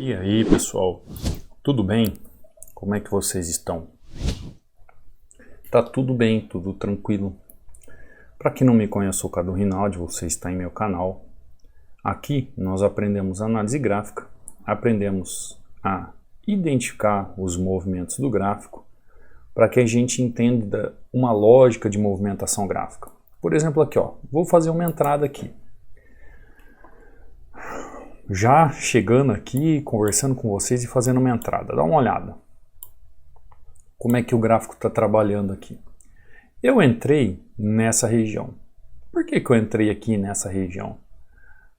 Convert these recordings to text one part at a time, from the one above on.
E aí, pessoal, tudo bem? Como é que vocês estão? Tá tudo bem, tudo tranquilo. Para quem não me conhece, eu sou o Cadu Rinaldi, você está em meu canal. Aqui nós aprendemos análise gráfica, aprendemos a identificar os movimentos do gráfico para que a gente entenda uma lógica de movimentação gráfica. Por exemplo, aqui, ó, vou fazer uma entrada aqui. Já chegando aqui, conversando com vocês e fazendo uma entrada. Dá uma olhada. Como é que o gráfico está trabalhando aqui. Eu entrei nessa região. Por que eu entrei aqui nessa região?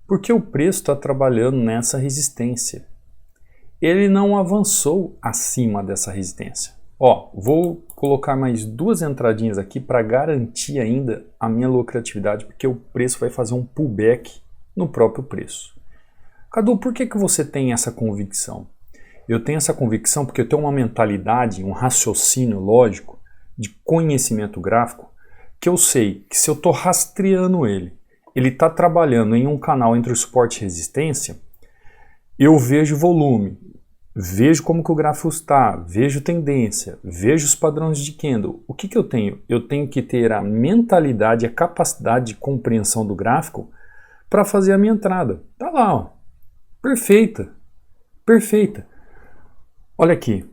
Porque o preço está trabalhando nessa resistência. Ele não avançou acima dessa resistência. Ó, vou colocar mais duas entradinhas aqui para garantir ainda a minha lucratividade, porque o preço vai fazer um pullback no próprio preço. Cadu, por que você tem essa convicção? Eu tenho essa convicção porque eu tenho uma mentalidade, um raciocínio lógico de conhecimento gráfico, que eu sei que se eu estou rastreando ele está trabalhando em um canal entre o suporte e resistência, eu vejo volume, vejo como que o gráfico está, vejo tendência, vejo os padrões de candle. O que eu tenho? Eu tenho que ter a mentalidade, a capacidade de compreensão do gráfico para fazer a minha entrada. Tá lá, ó. Perfeita, perfeita. Olha aqui,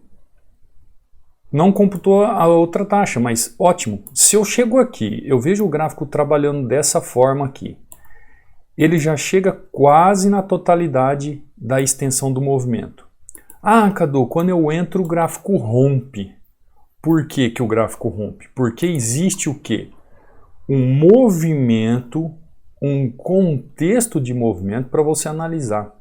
não computou a outra taxa, mas ótimo. Se eu chego aqui, eu vejo o gráfico trabalhando dessa forma aqui, ele já chega quase na totalidade da extensão do movimento. Ah, Cadu, quando eu entro o gráfico rompe. Por que que o gráfico rompe? Porque existe o quê? Um movimento, um contexto de movimento para você analisar.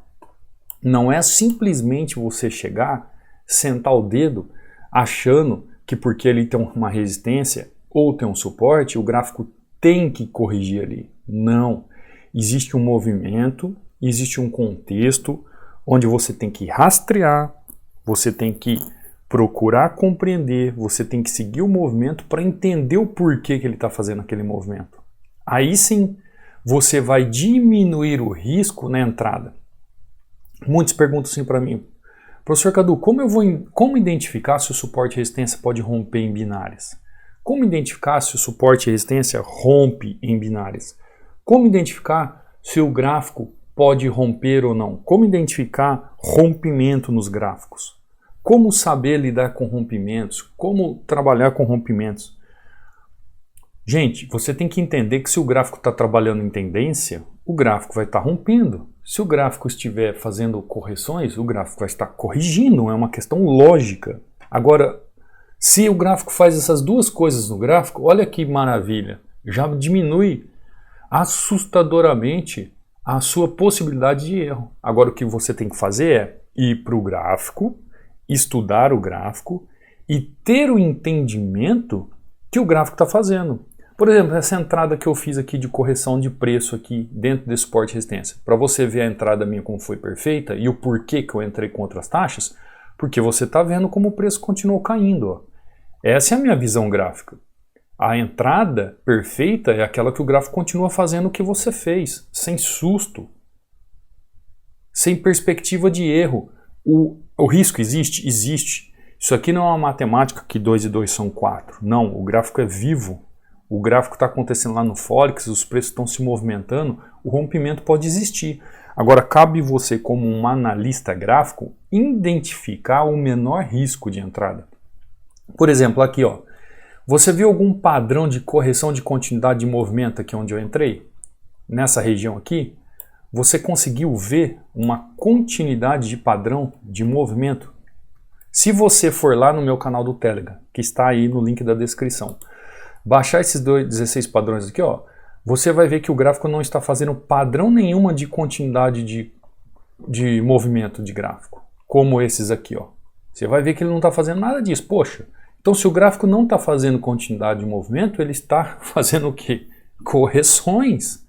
Não é simplesmente você chegar, sentar o dedo, achando que porque ele tem uma resistência ou tem um suporte, o gráfico tem que corrigir ali. Não. Existe um movimento, existe um contexto onde você tem que rastrear, você tem que procurar compreender, você tem que seguir o movimento para entender o porquê que ele está fazendo aquele movimento. Aí sim, você vai diminuir o risco na entrada. Muitos perguntam assim para mim, professor Cadu, como identificar se o suporte e resistência pode romper em binárias? Como identificar se o suporte e resistência rompe em binárias? Como identificar se o gráfico pode romper ou não? Como identificar rompimento nos gráficos? Como saber lidar com rompimentos? Como trabalhar com rompimentos? Gente, você tem que entender que se o gráfico está trabalhando em tendência, o gráfico vai estar rompendo. Se o gráfico estiver fazendo correções, o gráfico vai estar corrigindo, é uma questão lógica. Agora, se o gráfico faz essas duas coisas no gráfico, olha que maravilha, já diminui assustadoramente a sua possibilidade de erro. Agora o que você tem que fazer é ir para o gráfico, estudar o gráfico e ter o entendimento que o gráfico está fazendo. Por exemplo, essa entrada que eu fiz aqui de correção de preço aqui dentro desse suporte e resistência. Para você ver a entrada minha como foi perfeita e o porquê que eu entrei com outras taxas, porque você está vendo como o preço continuou caindo. Ó. Essa é a minha visão gráfica. A entrada perfeita é aquela que o gráfico continua fazendo o que você fez, sem susto, sem perspectiva de erro. O risco existe? Existe. Isso aqui não é uma matemática que 2 e 2 são 4. Não, o gráfico é vivo. O gráfico está acontecendo lá no Forex, os preços estão se movimentando, o rompimento pode existir. Agora, cabe você, como um analista gráfico, identificar o menor risco de entrada. Por exemplo, aqui, ó, você viu algum padrão de correção de continuidade de movimento aqui onde eu entrei? Nessa região aqui? Você conseguiu ver uma continuidade de padrão de movimento? Se você for lá no meu canal do Telegram, que está aí no link da descrição, baixar esses 16 padrões aqui, ó, você vai ver que o gráfico não está fazendo padrão nenhuma de continuidade de movimento de gráfico, como esses aqui, ó. Você vai ver que ele não está fazendo nada disso. Poxa, então se o gráfico não está fazendo continuidade de movimento, ele está fazendo o quê? Correções.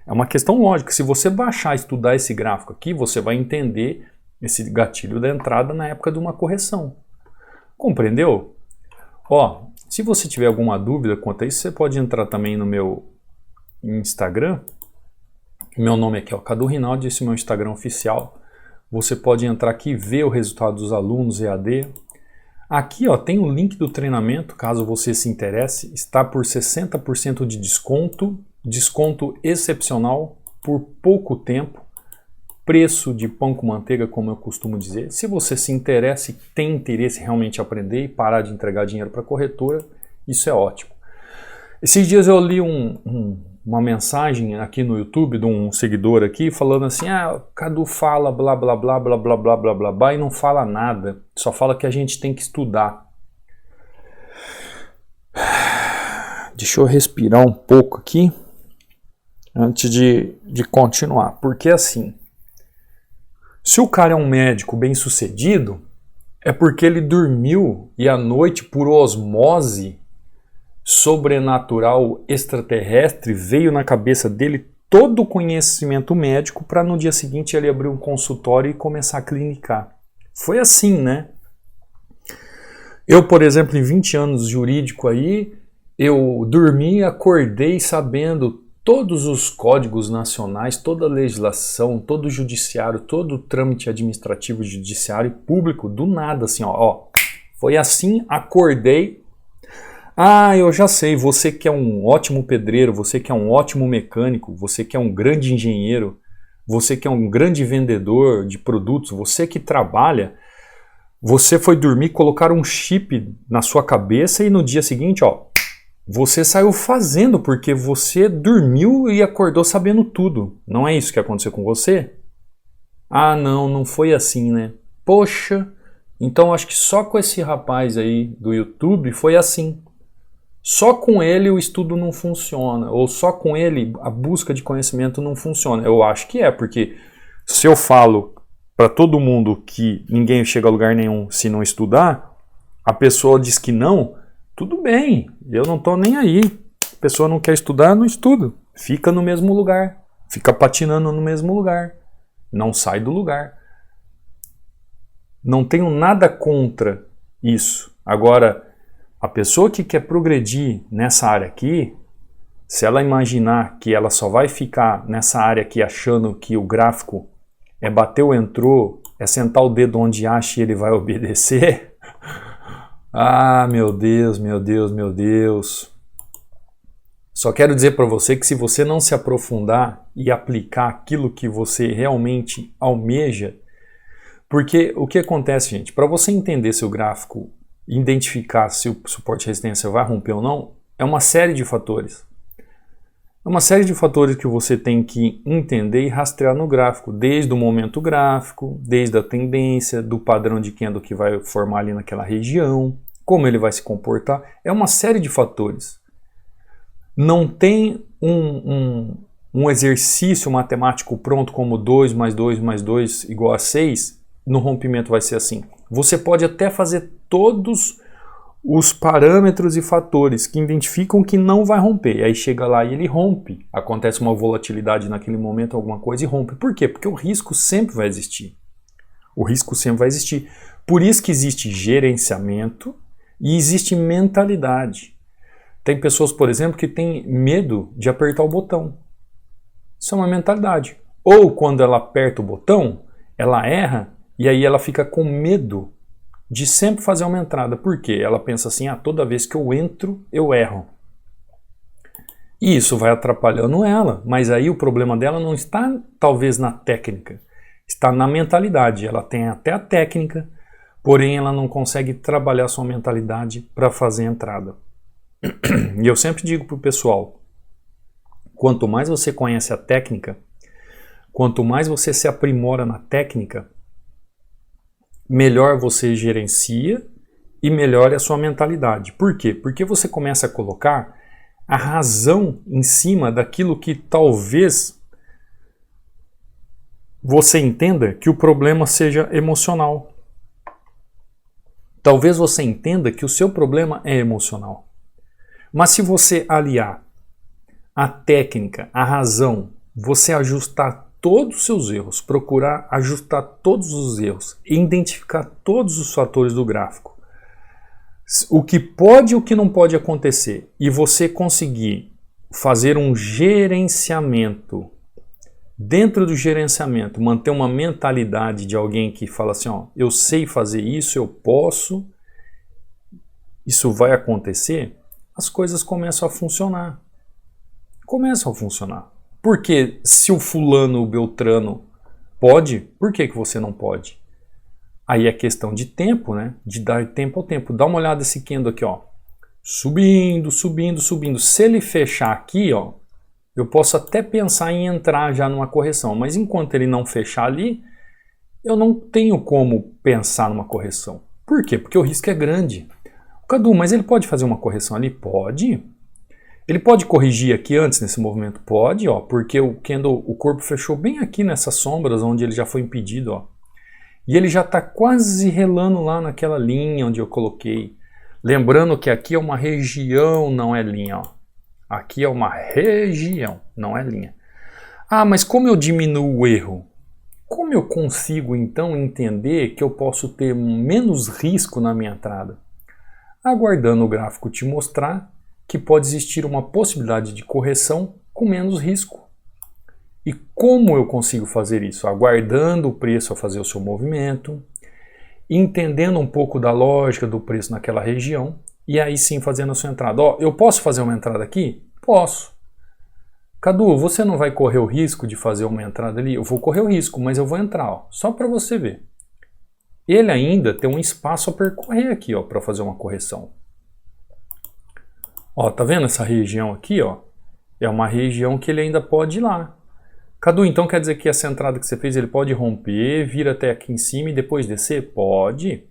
É uma questão lógica. Se você baixar e estudar esse gráfico aqui, você vai entender esse gatilho da entrada na época de uma correção. Compreendeu? Ó, se você tiver alguma dúvida quanto a isso, você pode entrar também no meu Instagram. Meu nome aqui é Cadu Rinaldi, esse é o meu Instagram oficial. Você pode entrar aqui e ver o resultado dos alunos EAD. Aqui ó, tem o link do treinamento, caso você se interesse. Está por 60% de desconto. Desconto excepcional por pouco tempo. Preço de pão com manteiga, como eu costumo dizer. Se você se interessa e tem interesse em realmente aprender e parar de entregar dinheiro para a corretora, isso é ótimo. Esses dias eu li uma mensagem aqui no YouTube de um seguidor aqui falando assim, Cadu fala blá blá blá blá blá blá blá blá blá e não fala nada, só fala que a gente tem que estudar. Deixa eu respirar um pouco aqui antes de continuar, porque assim, se o cara é um médico bem sucedido, é porque ele dormiu e à noite, por osmose sobrenatural extraterrestre, veio na cabeça dele todo o conhecimento médico para no dia seguinte ele abrir um consultório e começar a clinicar. Foi assim, né? Eu, por exemplo, em 20 anos jurídico aí, eu dormi e acordei sabendo todos os códigos nacionais, toda a legislação, todo o judiciário, todo o trâmite administrativo, judiciário e público, do nada, assim, ó. Foi assim, acordei. Eu já sei, você que é um ótimo pedreiro, você que é um ótimo mecânico, você que é um grande engenheiro, você que é um grande vendedor de produtos, você que trabalha, você foi dormir, colocar um chip na sua cabeça e no dia seguinte, ó, você saiu fazendo porque você dormiu e acordou sabendo tudo. Não é isso que aconteceu com você? Não foi assim, né? Poxa, então acho que só com esse rapaz aí do YouTube foi assim. Só com ele o estudo não funciona, ou só com ele a busca de conhecimento não funciona. Eu acho que é, porque se eu falo para todo mundo que ninguém chega a lugar nenhum se não estudar, a pessoa diz que não, tudo bem, eu não estou nem aí. A pessoa não quer estudar, não estuda. Fica no mesmo lugar, fica patinando no mesmo lugar, não sai do lugar. Não tenho nada contra isso. Agora, a pessoa que quer progredir nessa área aqui, se ela imaginar que ela só vai ficar nessa área aqui achando que o gráfico é bateu, entrou, é sentar o dedo onde acha e ele vai obedecer, meu Deus, meu Deus, meu Deus. Só quero dizer para você que se você não se aprofundar e aplicar aquilo que você realmente almeja, porque o que acontece, gente, para você entender se o gráfico, identificar se o suporte de resistência vai romper ou não, é uma série de fatores. É uma série de fatores que você tem que entender e rastrear no gráfico, desde o momento gráfico, desde a tendência, do padrão de candle que vai formar ali naquela região, como ele vai se comportar. É uma série de fatores. Não tem um exercício matemático pronto como 2 mais 2 mais 2 igual a 6, no rompimento vai ser assim. Você pode até fazer todos os parâmetros e fatores que identificam que não vai romper. Aí chega lá e ele rompe. Acontece uma volatilidade naquele momento, alguma coisa, e rompe. Por quê? Porque o risco sempre vai existir. O risco sempre vai existir. Por isso que existe gerenciamento e existe mentalidade. Tem pessoas, por exemplo, que têm medo de apertar o botão. Isso é uma mentalidade. Ou quando ela aperta o botão, ela erra e aí ela fica com medo de sempre fazer uma entrada. Por quê? Ela pensa assim, toda vez que eu entro, eu erro. E isso vai atrapalhando ela, mas aí o problema dela não está talvez na técnica, está na mentalidade. Ela tem até a técnica, porém ela não consegue trabalhar sua mentalidade para fazer a entrada. E eu sempre digo para o pessoal, quanto mais você conhece a técnica, quanto mais você se aprimora na técnica, melhor você gerencia e melhor é a sua mentalidade. Por quê? Porque você começa a colocar a razão em cima daquilo que talvez você entenda que o problema seja emocional. Talvez você entenda que o seu problema é emocional. Mas se você aliar a técnica, a razão, você ajustar todos os seus erros, procurar ajustar todos os erros, identificar todos os fatores do gráfico, o que pode e o que não pode acontecer, e você conseguir fazer um gerenciamento dentro do gerenciamento, manter uma mentalidade de alguém que fala assim, ó, eu sei fazer isso, eu posso, isso vai acontecer, as coisas começam a funcionar. Começam a funcionar. Porque se o fulano, o beltrano pode, por que você não pode? Aí é questão de tempo, né? De dar tempo ao tempo. Dá uma olhada esse Kendo aqui, ó. Subindo, subindo, subindo. Se ele fechar aqui, ó, eu posso até pensar em entrar já numa correção. Mas enquanto ele não fechar ali, eu não tenho como pensar numa correção. Por quê? Porque o risco é grande. Cadu, mas ele pode fazer uma correção ali? Pode. Ele pode corrigir aqui antes nesse movimento? Pode, ó, porque o Kendo, o corpo fechou bem aqui nessas sombras onde ele já foi impedido, ó. E ele já está quase relando lá naquela linha onde eu coloquei. Lembrando que aqui é uma região, não é linha, ó. Aqui é uma região, não é linha. Ah, mas como eu diminuo o erro? Como eu consigo então entender que eu posso ter menos risco na minha entrada? Aguardando o gráfico te mostrar que pode existir uma possibilidade de correção com menos risco. E como eu consigo fazer isso? Aguardando o preço a fazer o seu movimento, entendendo um pouco da lógica do preço naquela região, e aí sim fazendo a sua entrada. Ó, eu posso fazer uma entrada aqui? Posso. Cadu, você não vai correr o risco de fazer uma entrada ali? Eu vou correr o risco, mas eu vou entrar, ó, só para você ver. Ele ainda tem um espaço a percorrer aqui, ó, para fazer uma correção. Ó, tá vendo essa região aqui, ó? É uma região que ele ainda pode ir lá. Cadu, então quer dizer que essa entrada que você fez, ele pode romper, vir até aqui em cima e depois descer? Pode.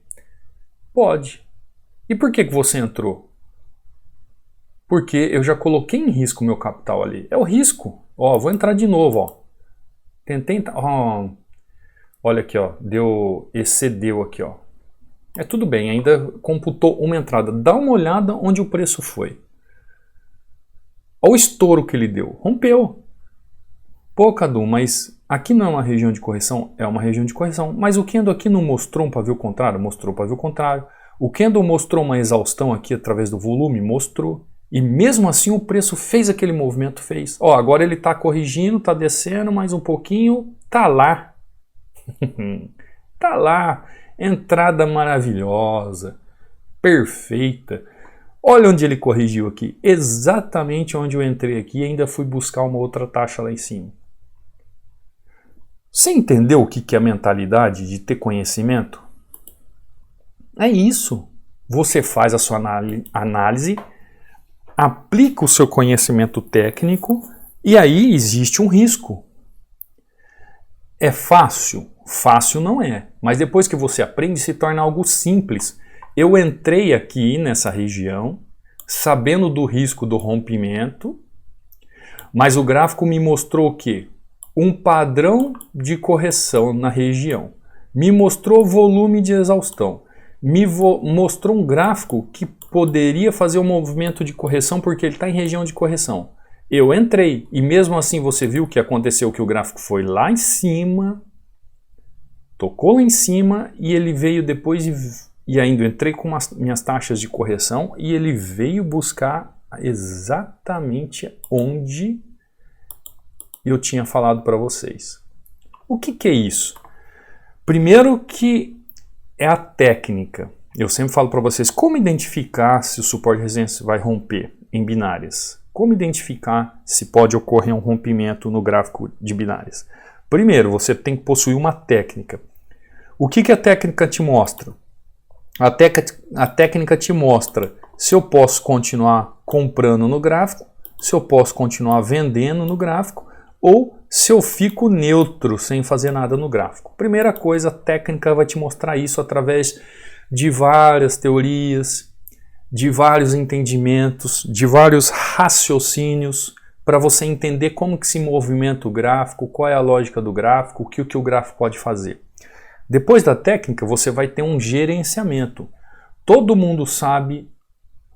Pode. E por que você entrou? Porque eu já coloquei em risco o meu capital ali. É o risco. Ó, vou entrar de novo, ó. Tentei... Ó, olha aqui, ó. Excedeu aqui, ó. É tudo bem, ainda computou uma entrada. Dá uma olhada onde o preço foi. Olha o estouro que ele deu. Rompeu. Pô, Cadu, mas aqui não é uma região de correção? É uma região de correção. Mas o Kendo aqui não mostrou um pavio contrário? Mostrou um pavio contrário. O Kendo mostrou uma exaustão aqui através do volume? Mostrou. E mesmo assim o preço fez aquele movimento, fez. Ó, agora ele está corrigindo, está descendo mais um pouquinho. Tá lá. Tá lá. Entrada maravilhosa. Perfeita. Olha onde ele corrigiu aqui. Exatamente onde eu entrei aqui e ainda fui buscar uma outra taxa lá em cima. Você entendeu o que é a mentalidade de ter conhecimento? É isso. Você faz a sua análise, aplica o seu conhecimento técnico e aí existe um risco. É fácil? Fácil não é. Mas depois que você aprende, se torna algo simples. Eu entrei aqui nessa região, sabendo do risco do rompimento, mas o gráfico me mostrou o quê? Um padrão de correção na região. Me mostrou volume de exaustão. Me mostrou um gráfico que poderia fazer um movimento de correção porque ele está em região de correção. Eu entrei e mesmo assim você viu que aconteceu, que o gráfico foi lá em cima, tocou lá em cima e ele veio depois e ainda entrei com minhas taxas de correção e ele veio buscar exatamente onde eu tinha falado para vocês. O que é isso? Primeiro que é a técnica. Eu sempre falo para vocês como identificar se o suporte de resistência vai romper em binárias. Como identificar se pode ocorrer um rompimento no gráfico de binárias. Primeiro, você tem que possuir uma técnica. O que a técnica te mostra? A técnica te mostra se eu posso continuar comprando no gráfico, se eu posso continuar vendendo no gráfico, ou se eu fico neutro, sem fazer nada no gráfico. Primeira coisa, a técnica vai te mostrar isso através de várias teorias, de vários entendimentos, de vários raciocínios, para você entender como que se movimenta o gráfico, qual é a lógica do gráfico, o que o gráfico pode fazer. Depois da técnica, você vai ter um gerenciamento. Todo mundo sabe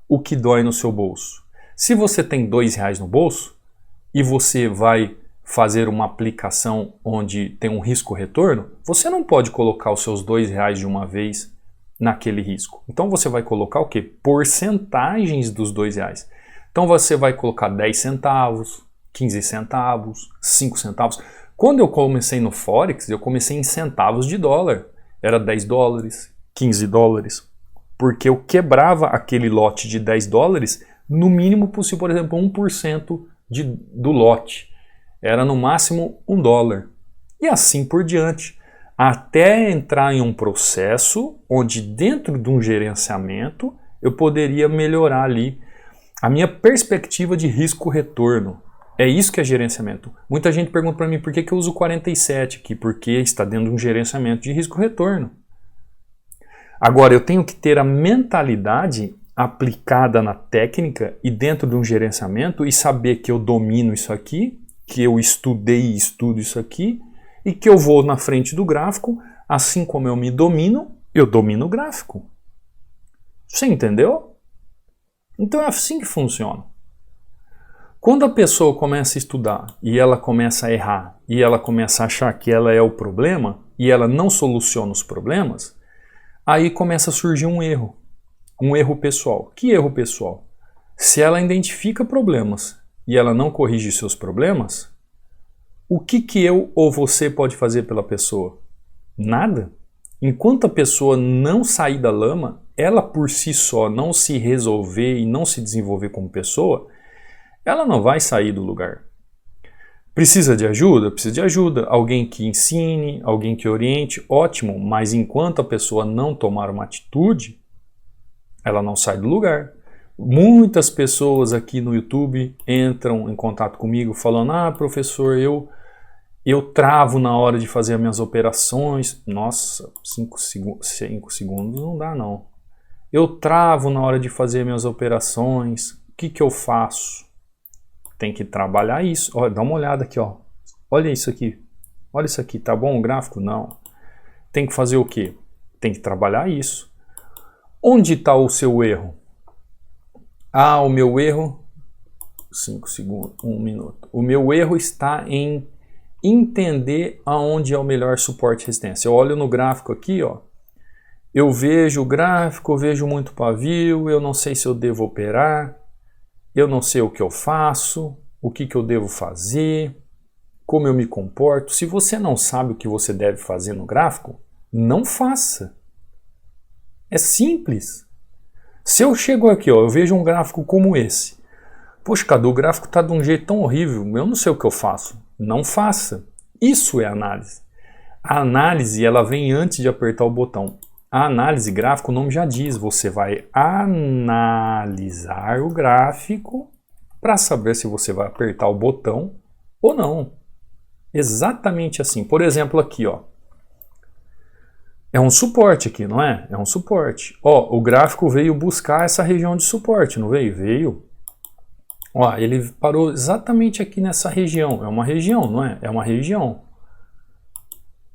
o que dói no seu bolso. Se você tem R$2 no bolso e você vai fazer uma aplicação onde tem um risco-retorno, você não pode colocar os seus R$2 de uma vez naquele risco. Então você vai colocar o quê? Porcentagens dos R$2. Então você vai colocar 10 centavos, 15 centavos, 5 centavos. Quando eu comecei no Forex, eu comecei em centavos de dólar. Era 10 dólares, 15 dólares. Porque eu quebrava aquele lote de 10 dólares no mínimo possível, por exemplo, 1% do lote. Era no máximo $1. E assim por diante. Até entrar em um processo onde dentro de um gerenciamento eu poderia melhorar ali a minha perspectiva de risco-retorno. É isso que é gerenciamento. Muita gente pergunta para mim por que eu uso 47 aqui, porque está dentro de um gerenciamento de risco-retorno. Agora, eu tenho que ter a mentalidade aplicada na técnica e dentro de um gerenciamento e saber que eu domino isso aqui, que eu estudei e estudo isso aqui e que eu vou na frente do gráfico, assim como eu me domino, eu domino o gráfico. Você entendeu? Então é assim que funciona. Quando a pessoa começa a estudar e ela começa a errar e ela começa a achar que ela é o problema e ela não soluciona os problemas, aí começa a surgir um erro pessoal. Que erro pessoal? Se ela identifica problemas e ela não corrige seus problemas, o que eu ou você pode fazer pela pessoa? Nada. Enquanto a pessoa não sair da lama, ela por si só não se resolver e não se desenvolver como pessoa, ela não vai sair do lugar. Precisa de ajuda? Precisa de ajuda. Alguém que ensine, alguém que oriente, ótimo, mas enquanto a pessoa não tomar uma atitude, ela não sai do lugar. Muitas pessoas aqui no YouTube entram em contato comigo falando: professor, eu travo na hora de fazer as minhas operações. Nossa, 5 segundos não dá não. Eu travo na hora de fazer minhas operações. O que eu faço? Tem que trabalhar isso. Olha, dá uma olhada aqui, ó. Olha isso aqui. Olha isso aqui, tá bom o gráfico? Não. Tem que fazer o quê? Tem que trabalhar isso. Onde está o seu erro? O meu erro... 5 segundos, 1 minuto. O meu erro está em entender aonde é o melhor suporte e resistência. Eu olho no gráfico aqui, ó. Eu vejo o gráfico, eu vejo muito pavio, eu não sei se eu devo operar. Eu não sei o que eu faço, o que eu devo fazer, como eu me comporto. Se você não sabe o que você deve fazer no gráfico, não faça. É simples. Se eu chego aqui, ó, eu vejo um gráfico como esse. Poxa, Cadu, o gráfico está de um jeito tão horrível, eu não sei o que eu faço. Não faça. Isso é análise. A análise, ela vem antes de apertar o botão. A análise gráfica, o nome já diz, você vai analisar o gráfico para saber se você vai apertar o botão ou não. Exatamente assim. Por exemplo, aqui, ó. É um suporte aqui, não é? É um suporte. Ó, o gráfico veio buscar essa região de suporte, não veio? Veio. Ó, ele parou exatamente aqui nessa região. É uma região, não é? É uma região.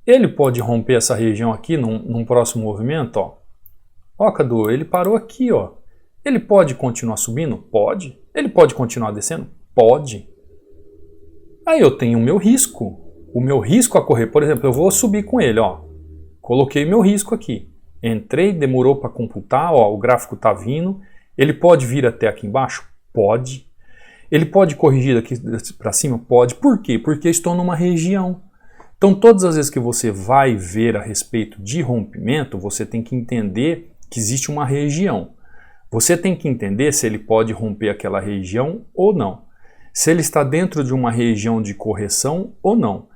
Ele pode romper essa região aqui num próximo movimento, ó. Ó, Cadu, ele parou aqui, ó. Ele pode continuar subindo? Pode. Ele pode continuar descendo? Pode. Aí eu tenho o meu risco. O meu risco a correr, por exemplo, eu vou subir com ele, ó. Coloquei meu risco aqui. Entrei, demorou para computar, ó, o gráfico tá vindo. Ele pode vir até aqui embaixo? Pode. Ele pode corrigir daqui para cima? Pode. Por quê? Porque eu estou numa região. Então, todas as vezes que você vai ver a respeito de rompimento, você tem que entender que existe uma região. Você tem que entender se ele pode romper aquela região ou não. Se ele está dentro de uma região de correção ou não.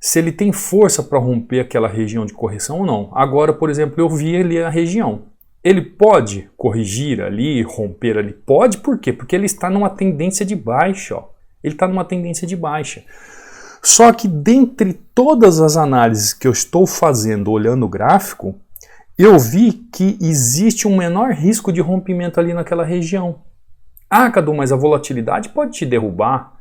Se ele tem força para romper aquela região de correção ou não. Agora, por exemplo, eu vi ali a região. Ele pode corrigir ali, romper ali? Pode, por quê? Porque ele está numa tendência de baixa. Ó. Ele está numa tendência de baixa. Só que dentre todas as análises que eu estou fazendo olhando o gráfico, eu vi que existe um menor risco de rompimento ali naquela região. Cadu, mas a volatilidade pode te derrubar?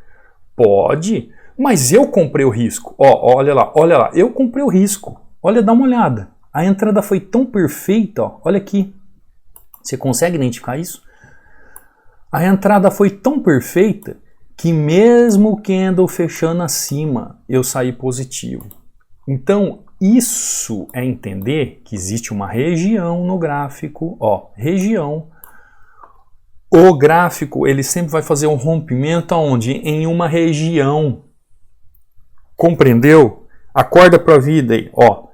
Pode, mas eu comprei o risco. Ó, olha lá, eu comprei o risco. Olha, dá uma olhada. A entrada foi tão perfeita, ó, olha aqui. Você consegue identificar isso? A entrada foi tão perfeita que mesmo o candle fechando acima, eu saí positivo. Então, isso é entender que existe uma região no gráfico, ó, região. O gráfico, ele sempre vai fazer um rompimento aonde? Em uma região. Compreendeu? Acorda para a vida aí, ó.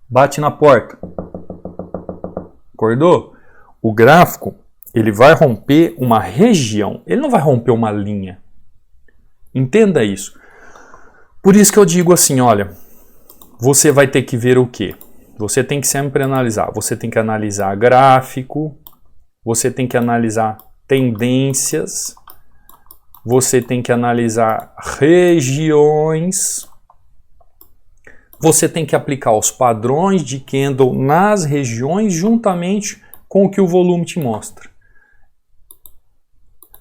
Bate na porta. Acordou? O gráfico, ele vai romper uma região, ele não vai romper uma linha. Entenda isso. Por isso que eu digo assim, olha, você vai ter que ver o quê? Você tem que sempre analisar. Você tem que analisar gráfico, você tem que analisar tendências, você tem que analisar regiões, você tem que aplicar os padrões de candle nas regiões juntamente com o que o volume te mostra.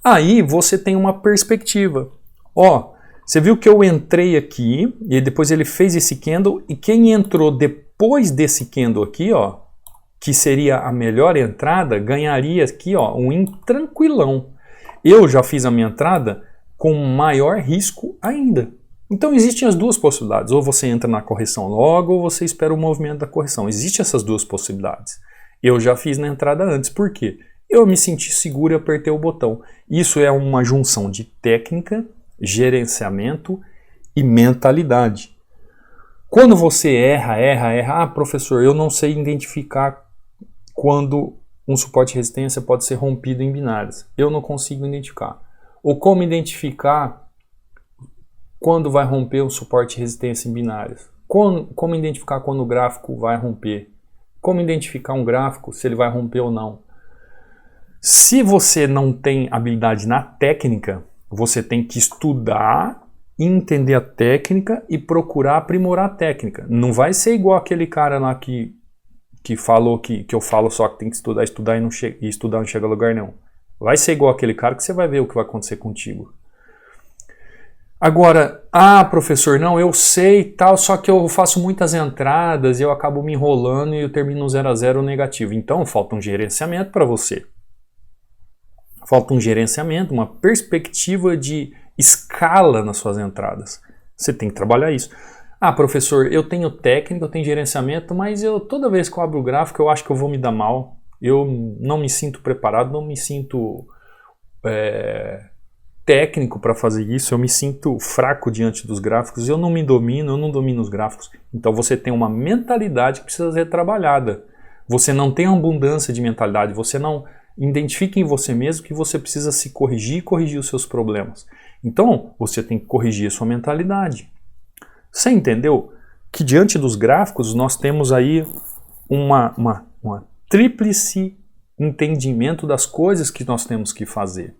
Aí você tem uma perspectiva. Ó, você viu que eu entrei aqui e depois ele fez esse candle e quem entrou depois desse candle aqui, ó, que seria a melhor entrada, ganharia aqui, ó, um win tranquilão. Eu já fiz a minha entrada com maior risco ainda. Então existem as duas possibilidades, ou você entra na correção logo, ou você espera o movimento da correção. Existem essas duas possibilidades. Eu já fiz na entrada antes, por quê? Eu me senti seguro e apertei o botão. Isso é uma junção de técnica, gerenciamento e mentalidade. Quando você erra, professor, eu não sei identificar quando um suporte de resistência pode ser rompido em binários. Eu não consigo identificar. Ou como identificar quando vai romper um suporte de resistência em binários? Como identificar quando o gráfico vai romper? Como identificar um gráfico, se ele vai romper ou não? Se você não tem habilidade na técnica, você tem que estudar, entender a técnica e procurar aprimorar a técnica. Não vai ser igual aquele cara lá que falou que eu falo só que tem que estudar e estudar não chega a lugar nenhum. Vai ser igual aquele cara que você vai ver o que vai acontecer contigo. Agora, professor, não, eu sei e tal, só que eu faço muitas entradas e eu acabo me enrolando e eu termino 0 a 0 negativo. Então, falta um gerenciamento para você. Falta um gerenciamento, uma perspectiva de escala nas suas entradas. Você tem que trabalhar isso. Professor, eu tenho técnica, eu tenho gerenciamento, mas toda vez que eu abro o gráfico eu acho que eu vou me dar mal. Eu não me sinto preparado, não me sinto técnico para fazer isso, eu me sinto fraco diante dos gráficos, eu não me domino, eu não domino os gráficos. Então você tem uma mentalidade que precisa ser trabalhada. Você não tem abundância de mentalidade, você não identifica em você mesmo que você precisa se corrigir e corrigir os seus problemas. Então você tem que corrigir a sua mentalidade. Você entendeu que diante dos gráficos nós temos aí uma tríplice entendimento das coisas que nós temos que fazer.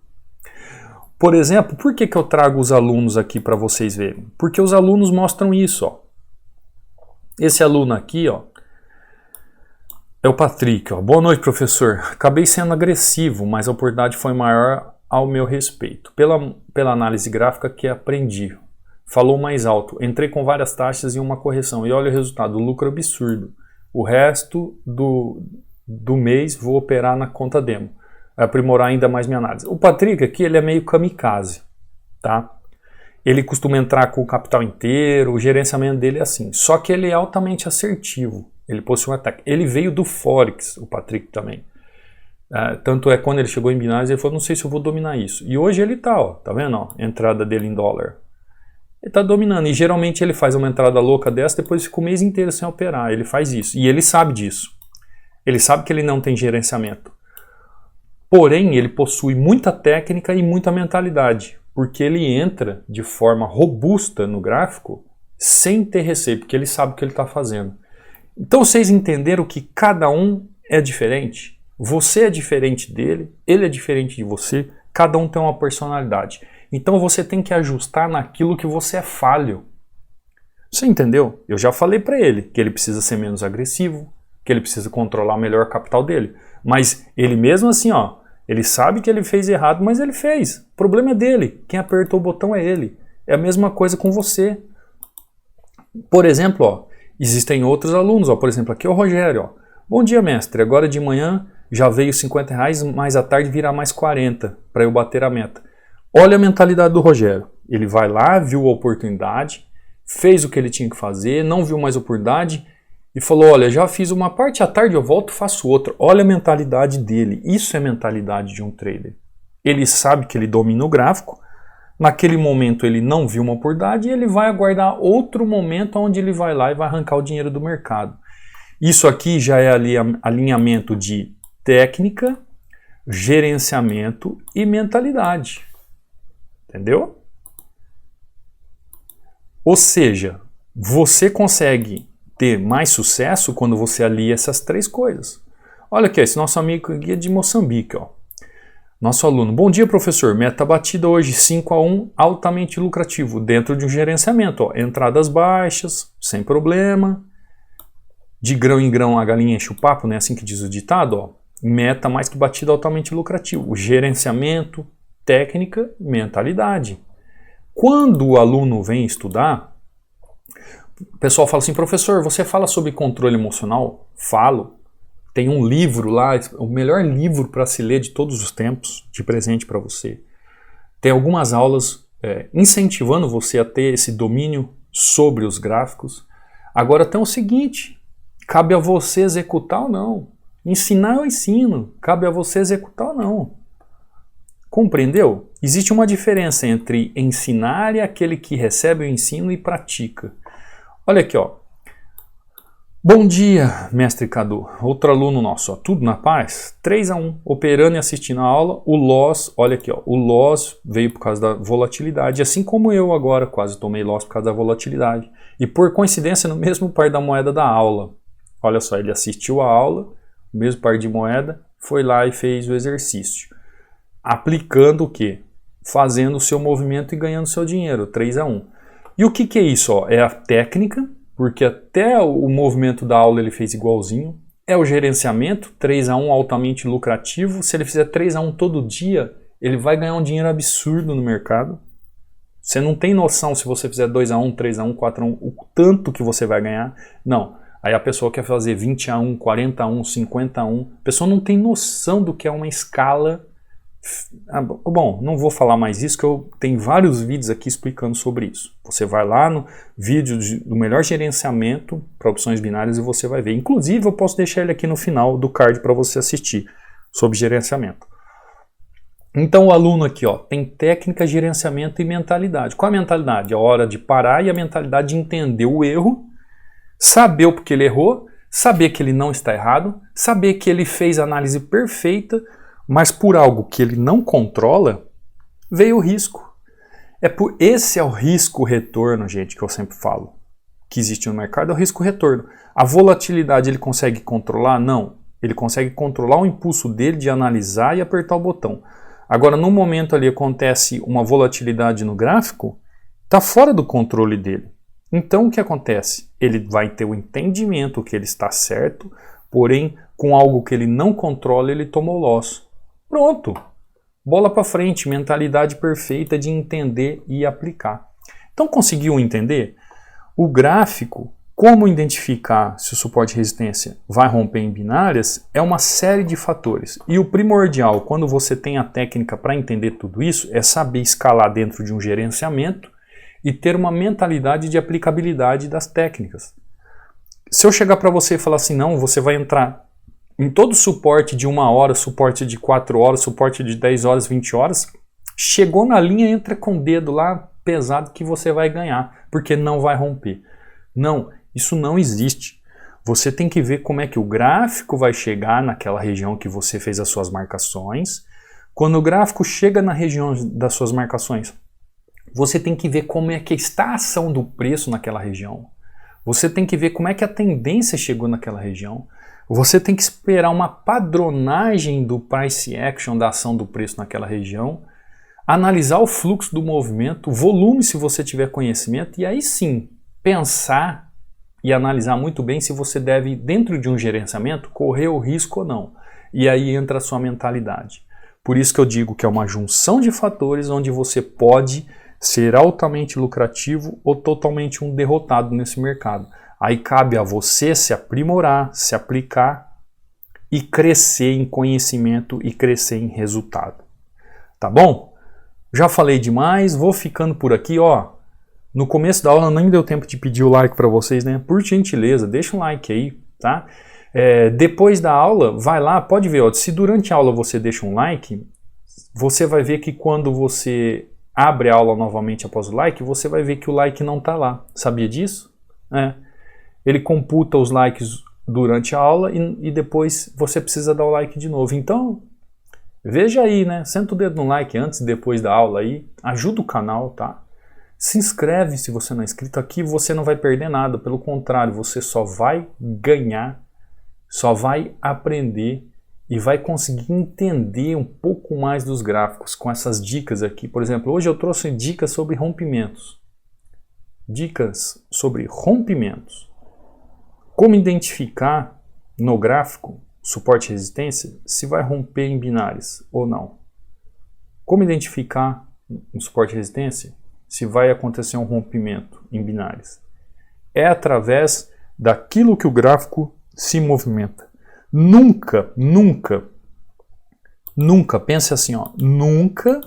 Por exemplo, por que eu trago os alunos aqui para vocês verem? Porque os alunos mostram isso, ó. Esse aluno aqui, ó, é o Patrick, ó. Boa noite, professor. Acabei sendo agressivo, mas a oportunidade foi maior ao meu respeito. Pela análise gráfica que aprendi. Falou mais alto. Entrei com várias taxas e uma correção. E olha o resultado, lucro absurdo. O resto do mês vou operar na conta demo. Aprimorar ainda mais minha análise. O Patrick aqui, ele é meio kamikaze, tá? Ele costuma entrar com o capital inteiro, o gerenciamento dele é assim. Só que ele é altamente assertivo. Ele possui um ataque. Ele veio do Forex, o Patrick também. Tanto é quando ele chegou em binários, ele falou, não sei se eu vou dominar isso. E hoje ele tá, ó, tá vendo? Ó, entrada dele em dólar. Ele tá dominando. E geralmente ele faz uma entrada louca dessa, depois fica o mês inteiro sem operar. Ele faz isso. E ele sabe disso. Ele sabe que ele não tem gerenciamento. Porém, ele possui muita técnica e muita mentalidade, porque ele entra de forma robusta no gráfico sem ter receio, porque ele sabe o que ele está fazendo. Então vocês entenderam que cada um é diferente? Você é diferente dele, ele é diferente de você, cada um tem uma personalidade. Então você tem que ajustar naquilo que você é falho. Você entendeu? Eu já falei para ele que ele precisa ser menos agressivo, que ele precisa controlar melhor o capital dele. Mas ele mesmo assim, ó, ele sabe que ele fez errado, mas ele fez. O problema é dele. Quem apertou o botão é ele. É a mesma coisa com você. Por exemplo, ó, existem outros alunos. Ó, por exemplo, aqui é o Rogério. Ó. Bom dia, mestre. Agora de manhã já veio R$50, mas à tarde virá mais 40 para eu bater a meta. Olha a mentalidade do Rogério. Ele vai lá, viu a oportunidade, fez o que ele tinha que fazer, não viu mais oportunidade e falou, olha, já fiz uma parte, à tarde eu volto e faço outra. Olha a mentalidade dele. Isso é mentalidade de um trader. Ele sabe que ele domina o gráfico, Naquele momento ele não viu uma oportunidade e ele vai aguardar outro momento onde ele vai lá e vai arrancar o dinheiro do mercado. Isso aqui já é alinhamento de técnica, gerenciamento e mentalidade. Entendeu? Ou seja, você consegue ter mais sucesso quando você alia essas três coisas. Olha aqui, esse nosso amigo aqui é de Moçambique, ó. Nosso aluno. Bom dia, professor. Meta batida hoje 5-1, altamente lucrativo, dentro de um gerenciamento. Ó. Entradas baixas, sem problema. De grão em grão a galinha enche o papo, né? Assim que diz o ditado. Ó. Meta mais que batida, altamente lucrativo. Gerenciamento, técnica, mentalidade. Quando o aluno vem estudar, o pessoal fala assim, professor, você fala sobre controle emocional? Falo. Tem um livro lá, o melhor livro para se ler de todos os tempos, de presente para você. Tem algumas aulas incentivando você a ter esse domínio sobre os gráficos. Agora tem o seguinte, cabe a você executar ou não. Ensinar eu ensino, cabe a você executar ou não. Compreendeu? Existe uma diferença entre ensinar e aquele que recebe o ensino e pratica. Olha aqui, ó. Bom dia, mestre Cadu. Outro aluno nosso, ó, tudo na paz? 3-1, operando e assistindo a aula. O loss, olha aqui, ó, o loss veio por causa da volatilidade, assim como eu agora quase tomei loss por causa da volatilidade. E por coincidência, no mesmo par da moeda da aula. Olha só, ele assistiu a aula, o mesmo par de moeda, foi lá e fez o exercício. Aplicando o quê? Fazendo o seu movimento e ganhando seu dinheiro, 3-1. E o que é isso? Ó? É a técnica, porque até o movimento da aula ele fez igualzinho. É o gerenciamento, 3-1 altamente lucrativo. Se ele fizer 3-1 todo dia, ele vai ganhar um dinheiro absurdo no mercado. Você não tem noção se você fizer 2-1, 3-1, 4-1, o tanto que você vai ganhar. Não. Aí a pessoa quer fazer 20-1, 40-1, 50-1. A pessoa não tem noção do que é uma escala. Bom, não vou falar mais isso, que eu tenho vários vídeos aqui explicando sobre isso. Você vai lá no vídeo do melhor gerenciamento para opções binárias e você vai ver. Inclusive, eu posso deixar ele aqui no final do card para você assistir sobre gerenciamento. Então, o aluno aqui, ó, tem técnica, gerenciamento e mentalidade. Qual a mentalidade? A hora de parar e a mentalidade de entender o erro, saber o porquê ele errou, saber que ele não está errado, saber que ele fez a análise perfeita, mas por algo que ele não controla, veio o risco. Esse é o risco-retorno, gente, que eu sempre falo, que existe no mercado, é o risco-retorno. A volatilidade ele consegue controlar? Não. Ele consegue controlar o impulso dele de analisar e apertar o botão. Agora, no momento ali acontece uma volatilidade no gráfico, está fora do controle dele. Então, o que acontece? Ele vai ter o entendimento que ele está certo, porém, com algo que ele não controla, ele tomou loss. Pronto, bola para frente, mentalidade perfeita de entender e aplicar. Então conseguiu entender? O gráfico, como identificar se o suporte e resistência vai romper em binárias, é uma série de fatores. E o primordial, quando você tem a técnica para entender tudo isso, é saber escalar dentro de um gerenciamento e ter uma mentalidade de aplicabilidade das técnicas. Se eu chegar para você e falar assim, não, você vai entrar em todo suporte de 1 hora, suporte de 4 horas, suporte de 10 horas, 20 horas, chegou na linha, entra com o dedo lá pesado que você vai ganhar, porque não vai romper. Não, isso não existe. Você tem que ver como é que o gráfico vai chegar naquela região que você fez as suas marcações. Quando o gráfico chega na região das suas marcações, você tem que ver como é que está a ação do preço naquela região. Você tem que ver como é que a tendência chegou naquela região. Você tem que esperar uma padronagem do price action, da ação do preço naquela região, analisar o fluxo do movimento, o volume se você tiver conhecimento, e aí sim pensar e analisar muito bem se você deve, dentro de um gerenciamento, correr o risco ou não. E aí entra a sua mentalidade. Por isso que eu digo que é uma junção de fatores onde você pode ser altamente lucrativo ou totalmente um derrotado nesse mercado. Aí cabe a você se aprimorar, se aplicar e crescer em conhecimento e crescer em resultado. Tá bom? Já falei demais, vou ficando por aqui, ó. No começo da aula nem deu tempo de pedir o like para vocês, né? Por gentileza, deixa um like aí, tá? Depois da aula, vai lá, pode ver, ó, se durante a aula você deixa um like, você vai ver que quando você abre a aula novamente após o like, você vai ver que o like não está lá. Sabia disso? Ele computa os likes durante a aula e depois você precisa dar o like de novo. Então, veja aí, né? Senta o dedo no like antes e depois da aula aí, ajuda o canal, tá? Se inscreve se você não é inscrito. Aqui você não vai perder nada, pelo contrário, você só vai ganhar, só vai aprender e vai conseguir entender um pouco mais dos gráficos com essas dicas aqui. Por exemplo, hoje eu trouxe dicas sobre rompimentos. Dicas sobre rompimentos. Como identificar no gráfico suporte e resistência se vai romper em binários ou não. Como identificar no suporte e resistência se vai acontecer um rompimento em binários. É através daquilo que o gráfico se movimenta. Nunca, pense assim, ó, nunca,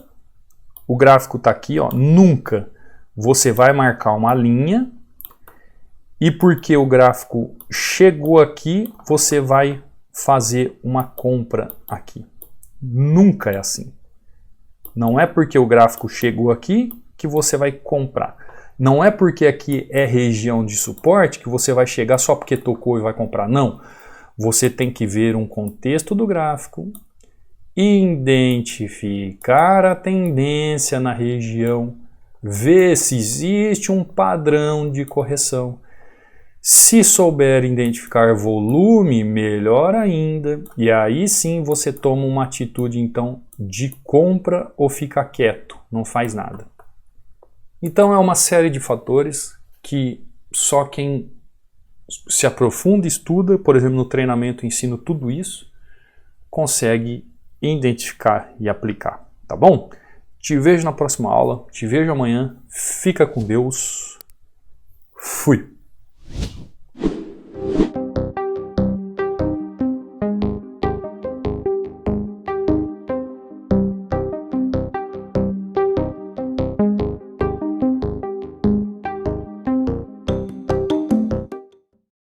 o gráfico está aqui, ó, nunca você vai marcar uma linha e porque o gráfico chegou aqui, você vai fazer uma compra aqui. Nunca é assim. Não é porque o gráfico chegou aqui que você vai comprar. Não é porque aqui é região de suporte que você vai chegar só porque tocou e vai comprar. Não. Você tem que ver um contexto do gráfico, identificar a tendência na região, ver se existe um padrão de correção. Se souber identificar volume, melhor ainda. E aí sim você toma uma atitude então de compra ou fica quieto, não faz nada. Então é uma série de fatores que só quem se aprofunda e estuda, por exemplo, no treinamento ensino tudo isso, consegue identificar e aplicar, tá bom? Te vejo na próxima aula, te vejo amanhã, fica com Deus, fui!